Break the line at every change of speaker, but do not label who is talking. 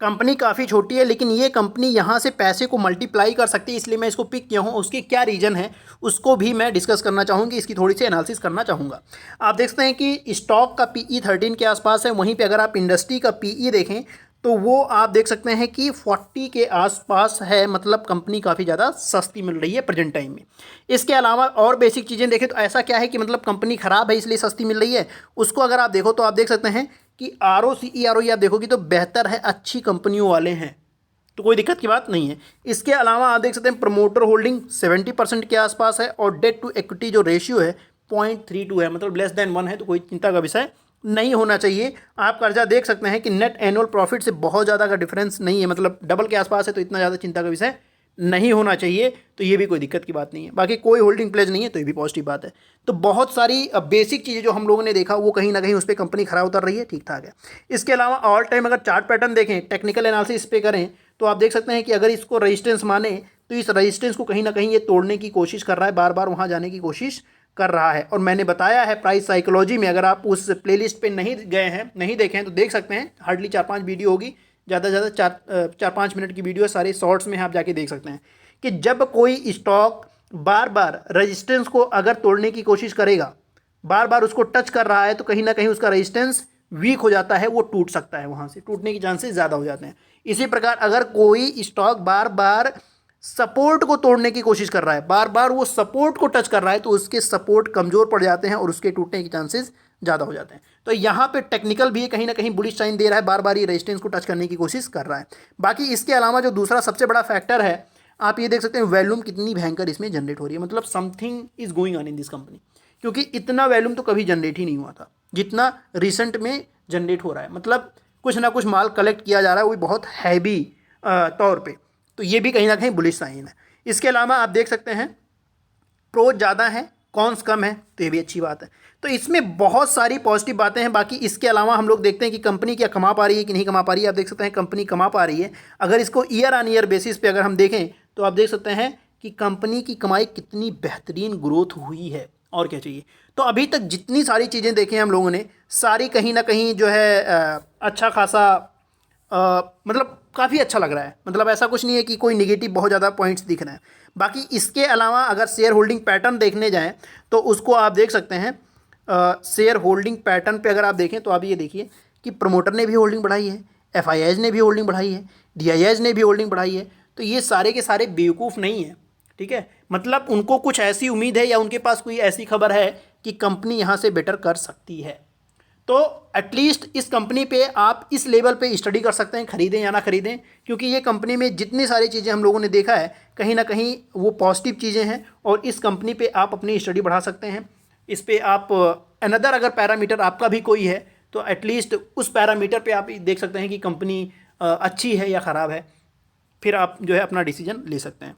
Company काफ़ी छोटी है, लेकिन ये कंपनी यहाँ से पैसे को मल्टीप्लाई कर सकती है, इसलिए मैं इसको पिक किया हूँ। उसके क्या रीज़न है उसको भी मैं डिस्कस करना चाहूँगी, इसकी थोड़ी सी एनालिसिस करना चाहूँगा। आप देख सकते हैं कि स्टॉक का पीई 13 के आसपास है, वहीं पे अगर आप इंडस्ट्री का पीई देखें तो वो आप देख सकते हैं कि 40 के आसपास है, मतलब कंपनी काफ़ी ज़्यादा सस्ती मिल रही है प्रेजेंट टाइम में। इसके अलावा और बेसिक चीज़ें देखें तो ऐसा क्या है कि मतलब कंपनी ख़राब है इसलिए सस्ती मिल रही है, उसको अगर आप देखो तो आप देख सकते हैं कि ROCE आप देखोगे तो बेहतर है, अच्छी कंपनियों वाले हैं, तो कोई दिक्कत की बात नहीं है। इसके अलावा आप देख सकते हैं प्रमोटर होल्डिंग 70% के आसपास है और डेट टू इक्विटी जो रेशियो है 0.32 है, मतलब लेस देन 1 है, तो कोई चिंता का विषय नहीं होना चाहिए। आप कर्जा देख सकते हैं कि नेट एनुअल प्रॉफिट से बहुत ज़्यादा का डिफरेंस नहीं है, मतलब डबल के आसपास है, तो इतना ज़्यादा चिंता का विषय नहीं होना चाहिए, तो ये भी कोई दिक्कत की बात नहीं है। बाकी कोई होल्डिंग प्लेज नहीं है, तो ये भी पॉजिटिव बात है। तो बहुत सारी बेसिक चीज़ें जो हम लोगों ने देखा वो कहीं ना कहीं उस पर कंपनी खरा उतर रही है, ठीक ठाक है। इसके अलावा ऑल टाइम अगर चार्ट पैटर्न देखें, टेक्निकल एनालिसिस पे करें, तो आप देख सकते हैं कि अगर इसको रेजिस्टेंस माने तो इस रेजिस्टेंस को कहीं ना कहीं ये तोड़ने की कोशिश कर रहा है, बार बार वहाँ जाने की कोशिश कर रहा है। और मैंने बताया है प्राइस साइकोलॉजी में, अगर आप उस प्लेलिस्ट पे नहीं गए हैं, नहीं देखे हैं, तो देख सकते हैं। हार्डली 4-5 वीडियो होगी, ज़्यादा से ज़्यादा 4-5 मिनट की वीडियो, सारे शॉर्ट्स में आप जाके देख सकते हैं कि जब कोई स्टॉक बार बार रेजिस्टेंस को अगर तोड़ने की कोशिश करेगा, बार बार उसको टच कर रहा है, तो कहीं ना कहीं उसका रेजिस्टेंस वीक हो जाता है, वो टूट सकता है, वहाँ से टूटने के चांसेस ज़्यादा हो जाते हैं। इसी प्रकार अगर कोई स्टॉक बार बार सपोर्ट को तोड़ने की कोशिश कर रहा है, बार बार वो सपोर्ट को टच कर रहा है, तो उसके सपोर्ट कमज़ोर पड़ जाते हैं और उसके टूटने के चांसेस ज़्यादा हो जाते हैं। तो यहाँ पे टेक्निकल भी कहीं ना कहीं बुलिश साइन दे रहा है, बार बार ये रेजिस्टेंस को टच करने की कोशिश कर रहा है। बाकी इसके अलावा जो दूसरा सबसे बड़ा फैक्टर है, आप ये देख सकते हैं वैल्यूम कितनी भयंकर इसमें जनरेट हो रही है, मतलब something is going on in this company, क्योंकि इतना वैल्यूम तो कभी जनरेट ही नहीं हुआ था जितना रिसेंट में जनरेट हो रहा है। मतलब कुछ ना कुछ माल कलेक्ट किया जा रहा है, वो बहुत हैवी तौर पे, तो ये भी कहीं ना कहीं बुलिश साइन है। इसके अलावा आप देख सकते हैं प्रोज ज़्यादा है, कॉन्स कम है, तो ये भी अच्छी बात है। तो इसमें बहुत सारी पॉजिटिव बातें हैं। बाकी इसके अलावा हम लोग देखते हैं कि कंपनी क्या कमा पा रही है कि नहीं कमा पा रही है। आप देख सकते हैं कंपनी कमा पा रही है। अगर इसको ईयर ऑन ईयर बेसिस पे अगर हम देखें तो आप देख सकते हैं कि कंपनी की कमाई कितनी बेहतरीन ग्रोथ हुई है, और क्या चाहिए। तो अभी तक जितनी सारी चीज़ें देखी हैं हम लोगों ने, सारी कहीं ना कहीं जो है अच्छा खासा मतलब काफ़ी अच्छा लग रहा है। मतलब ऐसा कुछ नहीं है कि कोई निगेटिव बहुत ज़्यादा पॉइंट्स दिख रहे हैं। बाकी इसके अलावा अगर शेयर होल्डिंग पैटर्न देखने जाएं तो उसको आप देख सकते हैं। शेयर होल्डिंग पैटर्न पे अगर आप देखें तो आप ये देखिए कि प्रमोटर ने भी होल्डिंग बढ़ाई है, FIIs ने भी होल्डिंग बढ़ाई है, DIIs ने भी होल्डिंग बढ़ाई है। तो ये सारे के सारे बेवकूफ़ नहीं है, ठीक है। मतलब उनको कुछ ऐसी उम्मीद है या उनके पास कोई ऐसी खबर है कि कंपनी यहाँ से बेटर कर सकती है, तो एटलीस्ट इस कंपनी पे आप इस लेवल पे स्टडी कर सकते हैं, खरीदें या ना खरीदें। क्योंकि ये कंपनी में जितनी सारी चीज़ें हम लोगों ने देखा है, कहीं ना कहीं वो पॉजिटिव चीज़ें हैं, और इस कंपनी पे आप अपनी स्टडी बढ़ा सकते हैं। इस पे आप अनदर अगर पैरामीटर आपका भी कोई है तो एटलीस्ट उस पैरामीटर पे आप देख सकते हैं कि कंपनी अच्छी है या ख़राब है, फिर आप जो है अपना डिसीजन ले सकते हैं।